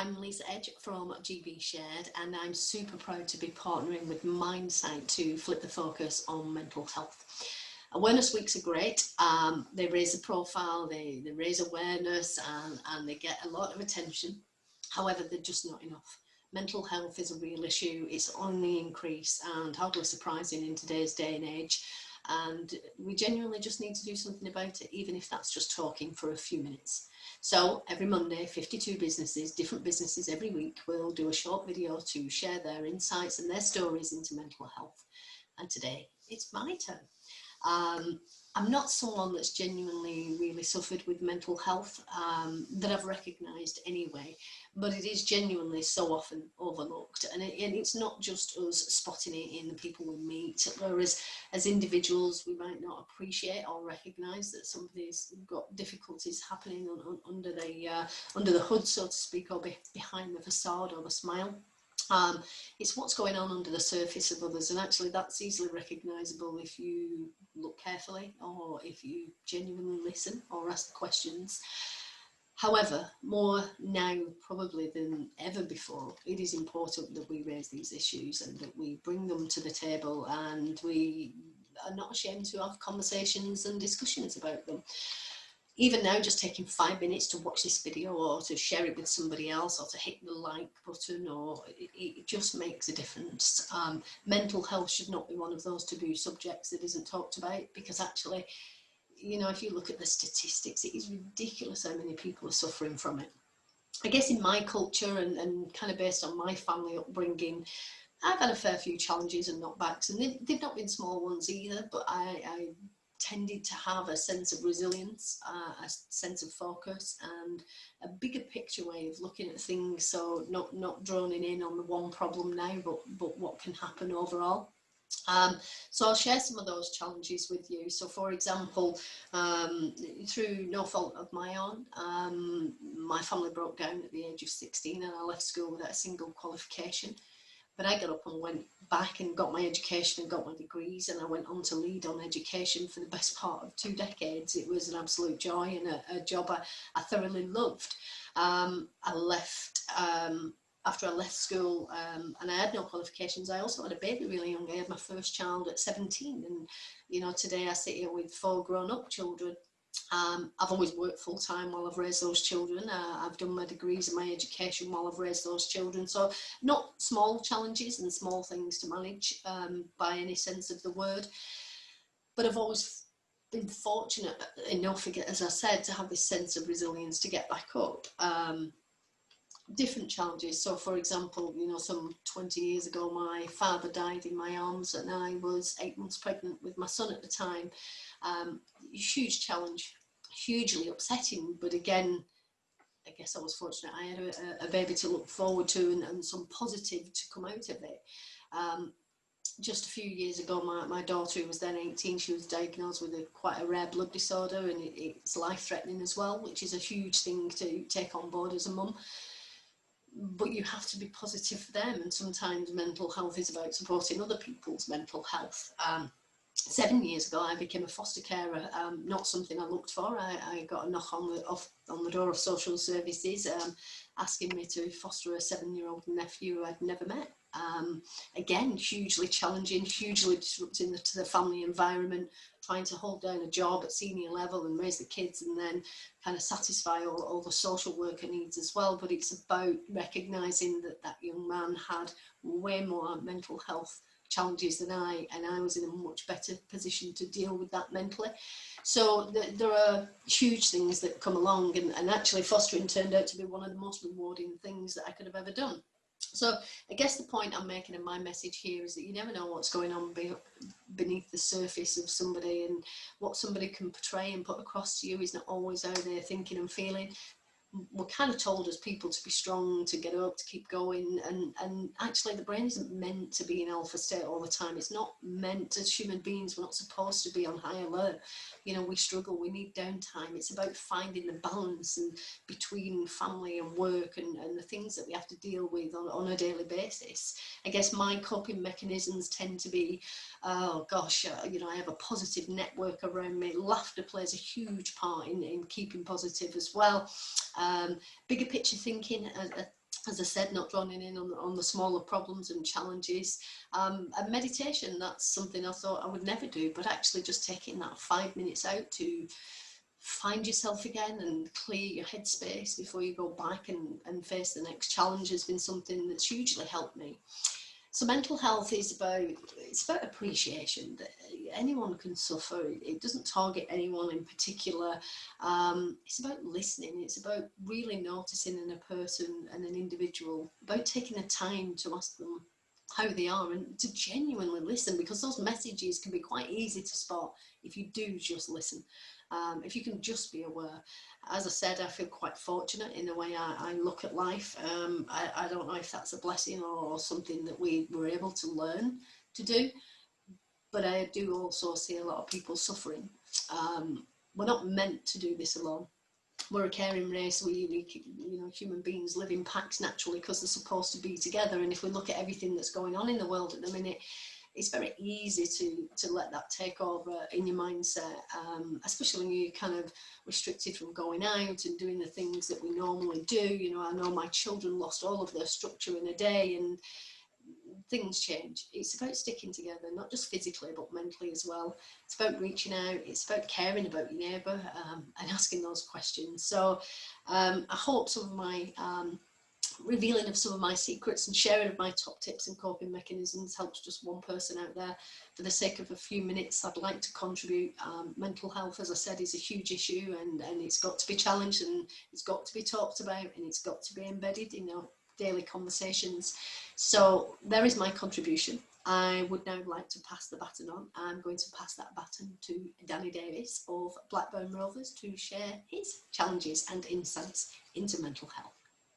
I'm Lisa Edge from GB Shared, and I'm super proud to be partnering with Mindsight to flip the focus on mental health. Awareness weeks are great. They raise the profile, they raise awareness, and they get a lot of attention. However, they're just not enough. Mental health is a real issue. It's on the increase, and hardly surprising in today's day and age. And we genuinely just need to do something about it, even if that's just talking for a few minutes. So every Monday, 52 businesses, different businesses every week, will do a short video to share their insights and their stories into mental health. And today it's my turn. I'm not someone that's genuinely really suffered with mental health that I've recognised anyway, but it is genuinely so often overlooked, and it's not just us spotting it in the people we meet, whereas as individuals we might not appreciate or recognise that somebody's got difficulties happening under the hood, so to speak, or behind the facade or the smile. It's what's going on under the surface of others, and actually that's easily recognisable if you look carefully or if you genuinely listen or ask the questions. However, more now probably than ever before, it is important that we raise these issues and that we bring them to the table, and we are not ashamed to have conversations and discussions about them. Even now, just taking 5 minutes to watch this video or to share it with somebody else or to hit the like button, or it just makes a difference. Mental health should not be one of those taboo subjects that isn't talked about, because actually, you know, if you look at the statistics, it is ridiculous how many people are suffering from it. I guess in my culture and kind of based on my family upbringing, I've had a fair few challenges and knockbacks, and they've not been small ones either, but I tended to have a sense of resilience, a sense of focus, and a bigger picture way of looking at things. So not droning in on the one problem now, but what can happen overall. So I'll share some of those challenges with you. So for example, through no fault of my own, my family broke down at the age of 16 and I left school without a single qualification. But I got up and went back and got my education and got my degrees, and I went on to lead on education for the best part of 2 decades. It was an absolute joy and a job I thoroughly loved. I left after I left school, and I had no qualifications. I also had a baby really young. I had my first child at 17, and you know, today I sit here with 4 grown-up children. I've always worked full-time while I've raised those children. I've done my degrees and my education while I've raised those children. So not small challenges and small things to manage by any sense of the word. But I've always been fortunate enough, as I said, to have this sense of resilience to get back up. Different challenges. So for example, you know, some 20 years ago, my father died in my arms and I was 8 months pregnant with my son at the time. Huge challenge, hugely upsetting, but again, I guess I was fortunate. I had a baby to look forward to and some positive to come out of it. Just a few years ago, my daughter, who was then 18, she was diagnosed with quite a rare blood disorder, and it's life-threatening as well, which is a huge thing to take on board as a mum. But you have to be positive for them, and sometimes mental health is about supporting other people's mental health. 7 years ago, I became a foster carer, not something I looked for. I got a knock on the door of social services asking me to foster a 7-year-old nephew who I'd never met. Again, hugely challenging, hugely disrupting to the family environment, trying to hold down a job at senior level and raise the kids and then kind of satisfy all the social worker needs as well. But it's about recognising that young man had way more mental health challenges than I, and I was in a much better position to deal with that mentally. So there are huge things that come along, and actually fostering turned out to be one of the most rewarding things that I could have ever done. So I guess the point I'm making in my message here is that you never know what's going on beneath the surface of somebody, and what somebody can portray and put across to you is not always how they're thinking and feeling. We're kind of told as people to be strong, to get up, to keep going, and actually the brain isn't meant to be in alpha state all the time. It's not meant, as human beings, we're not supposed to be on high alert. You know, we struggle, we need downtime. It's about finding the balance and between family and work and the things that we have to deal with on a daily basis. I guess my coping mechanisms tend to be, oh gosh, you know, I have a positive network around me. Laughter plays a huge part in keeping positive as well. Bigger picture thinking, as I said, not droning in on the smaller problems and challenges. And meditation, that's something I thought I would never do, but actually just taking that 5 minutes out to find yourself again and clear your headspace before you go back and face the next challenge has been something that's hugely helped me. So mental health is about appreciation. That anyone can suffer. It doesn't target anyone in particular. It's about listening. It's about really noticing in a person and an individual, about taking the time to ask them how they are and to genuinely listen, because those messages can be quite easy to spot if you do just listen. If you can just be aware. As I said, I feel quite fortunate in the way I look at life. I don't know if that's a blessing or something that we were able to learn to do, but I do also see a lot of people suffering. We're not meant to do this alone. We're a caring race. Human beings live in packs naturally because they're supposed to be together. And if we look at everything that's going on in the world at the minute, it's very easy to let that take over in your mindset, especially when you're kind of restricted from going out and doing the things that we normally do. I know my children lost all of their structure in a day, and things change. It's about sticking together, not just physically, but mentally as well. It's about reaching out. It's about caring about your neighbour and asking those questions. So I hope some of my revealing of some of my secrets and sharing of my top tips and coping mechanisms helps just one person out there. For the sake of a few minutes, I'd like to contribute. Mental health, as I said, is a huge issue, and it's got to be challenged, and it's got to be talked about, and it's got to be embedded in our daily conversations. So there is my contribution. I would now like to pass the baton on. I'm going to pass that baton to Danny Davis of Blackburn Rovers to share his challenges and insights into mental health.